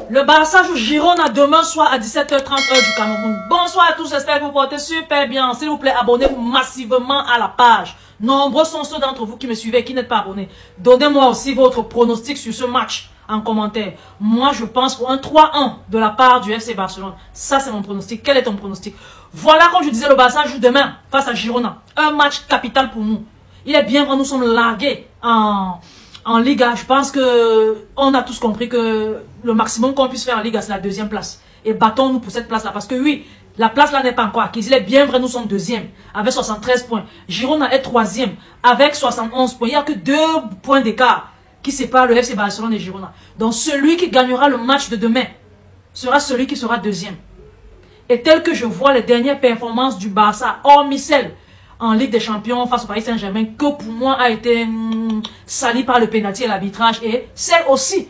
Le Barça joue Girona demain soir à 17h30 heure du Cameroun. Bonsoir à tous, j'espère que vous vous portez super bien. S'il vous plaît, abonnez-vous massivement à la page. Nombreux sont ceux d'entre vous qui me suivez et qui n'êtes pas abonnés. Donnez-moi aussi votre pronostic sur ce match en commentaire. Moi, je pense pour un 3-1 de la part du FC Barcelone. Ça, c'est mon pronostic. Quel est ton pronostic? Voilà, comme je disais, le Barça joue demain face à Girona. Un match capital pour nous. Il est bien vrai, nous sommes largués en Liga. Je pense que on a tous compris que le maximum qu'on puisse faire en Liga, c'est la deuxième place. Et battons-nous pour cette place-là. Parce que oui, la place là n'est pas encore acquise. Il est bien vrai, nous sommes deuxième avec 73 points. Girona est troisième avec 71 points. Il n'y a que 2 points d'écart qui séparent le FC Barcelone et Girona. Donc celui qui gagnera le match de demain sera celui qui sera deuxième. Et tel que je vois les dernières performances du Barça, hormis celle en Ligue des Champions face au Paris Saint-Germain, que pour moi a été sali par le pénalty et l'arbitrage, et celle aussi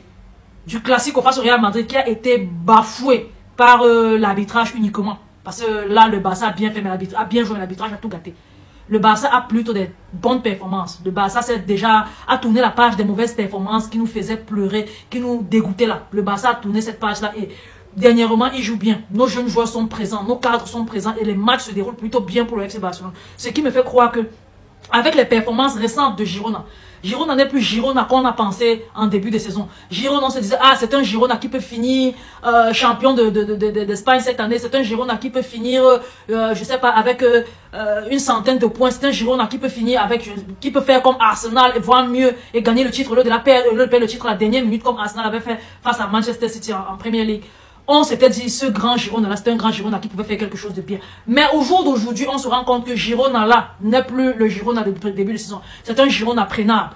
du Classico face au Real Madrid qui a été bafouée par l'arbitrage uniquement. Parce que là, le Barça a bien fait, mais l'arbitrage a bien joué, l'arbitrage a tout gâté. Le Barça a plutôt des bonnes performances. Le Barça a tourné la page des mauvaises performances qui nous faisaient pleurer, qui nous dégoûtaient là. Le Barça a tourné cette page-là et dernièrement, il joue bien. Nos jeunes joueurs sont présents, nos cadres sont présents et les matchs se déroulent plutôt bien pour le FC Barcelone. Ce qui me fait croire que, avec les performances récentes de Girona, Girona n'est plus Girona qu'on a pensé en début de saison. Girona, on se disait, ah, c'est un Girona qui peut finir champion d'Espagne cette année. C'est un Girona qui peut finir, je sais pas, avec une centaine de points. C'est un Girona qui peut finir avec, qui peut faire comme Arsenal, et voire mieux, et gagner le titre, au lieu de perdre le titre à la dernière minute, comme Arsenal avait fait face à Manchester City en Premier League. On s'était dit, ce grand Girona là, c'était un grand Girona qui pouvait faire quelque chose de bien. Mais au jour d'aujourd'hui, on se rend compte que Girona là n'est plus le Girona de début de saison. C'est un Girona prénable.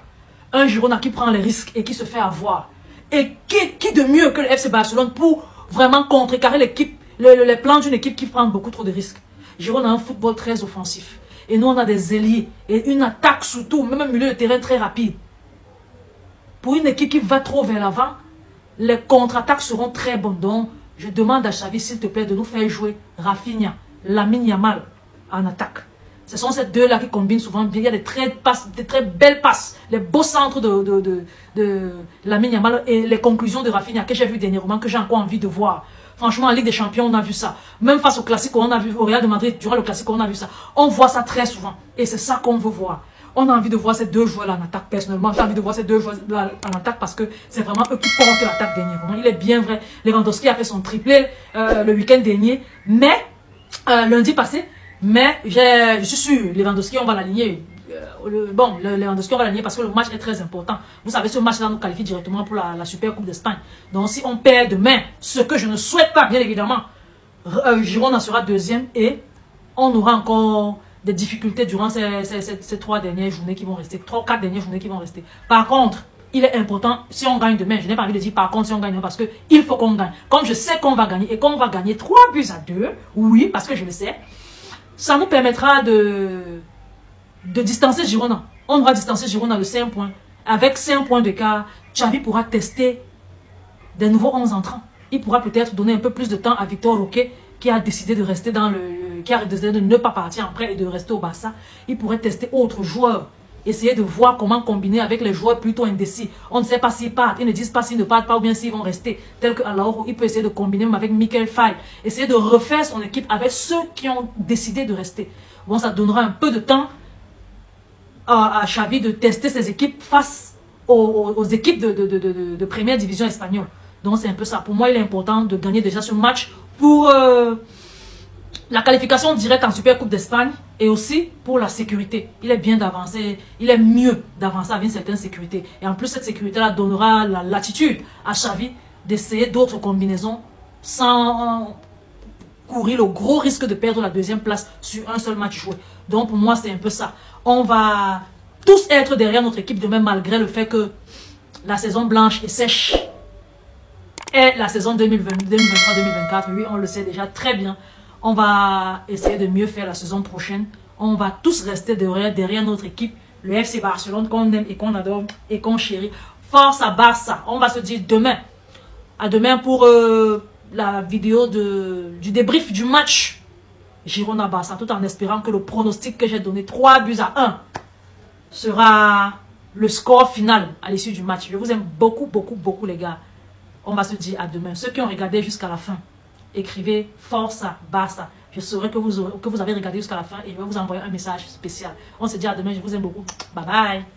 Un Girona qui prend les risques et qui se fait avoir. Et qui de mieux que le FC Barcelone pour vraiment contrecarrer l'équipe, les plans d'une équipe qui prend beaucoup trop de risques. Girona a un football très offensif. Et nous, on a des ailiers et une attaque surtout, même un milieu de terrain très rapide. Pour une équipe qui va trop vers l'avant, les contre-attaques seront très bonnes. Donc, je demande à Xavi, s'il te plaît, de nous faire jouer Rafinha, Lamine Yamal en attaque. Ce sont ces deux-là qui combinent souvent bien. Il y a des très belles passes, les beaux centres de Lamine Yamal et les conclusions de Rafinha que j'ai vu dernièrement, que j'ai encore envie de voir. Franchement, en Ligue des Champions, on a vu ça. Même face au Classico, on a vu, au Real de Madrid, durant le Classico, on a vu ça. On voit ça très souvent. Et c'est ça qu'on veut voir. On a envie de voir ces deux joueurs-là en attaque. Personnellement, j'ai envie de voir ces deux joueurs-là en attaque parce que c'est vraiment eux qui portent l'attaque dernièrement. Il est bien vrai. Lewandowski a fait son triplé le week-end dernier. Mais, lundi passé, mais je suis sûr, Lewandowski, on va l'aligner. Lewandowski, on va l'aligner parce que le match est très important. Vous savez, ce match-là nous qualifie directement pour la Super Coupe d'Espagne. Donc, si on perd demain, ce que je ne souhaite pas, bien évidemment, Girona sera deuxième et on aura encore des difficultés durant ces 3 dernières journées qui vont rester. 3-4 dernières journées qui vont rester. Par contre, il est important, si on gagne demain, je n'ai pas envie de dire par contre si on gagne, parce qu'il faut qu'on gagne. Comme je sais qu'on va gagner et qu'on va gagner 3-2, oui, parce que je le sais, ça nous permettra de distancer Girona. On aura distancé Girona de 5 points. Avec 5 points d'écart, Xavi pourra tester des nouveaux 11 entrants. Il pourra peut-être donner un peu plus de temps à Victor Roque, qui a décidé de rester qui a décidé de ne pas partir après et de rester au Barça. Il pourrait tester autres joueurs. Essayer de voir comment combiner avec les joueurs plutôt indécis. On ne sait pas s'ils partent. Ils ne disent pas s'ils ne partent pas ou bien s'ils vont rester. Tel que alors il peut essayer de combiner même avec Michael Faye. Essayer de refaire son équipe avec ceux qui ont décidé de rester. Bon, ça donnera un peu de temps à Xavi de tester ses équipes face aux équipes de première division espagnole. Donc c'est un peu ça. Pour moi, il est important de gagner déjà ce match pour la qualification directe en Super Coupe d'Espagne et aussi pour la sécurité. Il est bien d'avancer, il est mieux d'avancer avec une certaine sécurité. Et en plus, cette sécurité-là donnera la latitude à Xavi d'essayer d'autres combinaisons sans courir le gros risque de perdre la deuxième place sur un seul match joué. Donc pour moi, c'est un peu ça. On va tous être derrière notre équipe demain malgré le fait que la saison blanche et sèche est la saison 2023-2024. Oui, on le sait déjà très bien. On va essayer de mieux faire la saison prochaine. On va tous rester derrière notre équipe, le FC Barcelone qu'on aime et qu'on adore et qu'on chérit. Force à Barça. On va se dire demain. À demain pour la vidéo du débrief du match Girona-Barça, tout en espérant que le pronostic que j'ai donné, 3-1, sera le score final à l'issue du match. Je vous aime beaucoup, beaucoup, beaucoup les gars. On va se dire à demain. Ceux qui ont regardé jusqu'à la fin, écrivez Forza, Basta. Je saurai que vous avez regardé jusqu'à la fin et je vais vous envoyer un message spécial. On se dit à demain. Je vous aime beaucoup. Bye bye.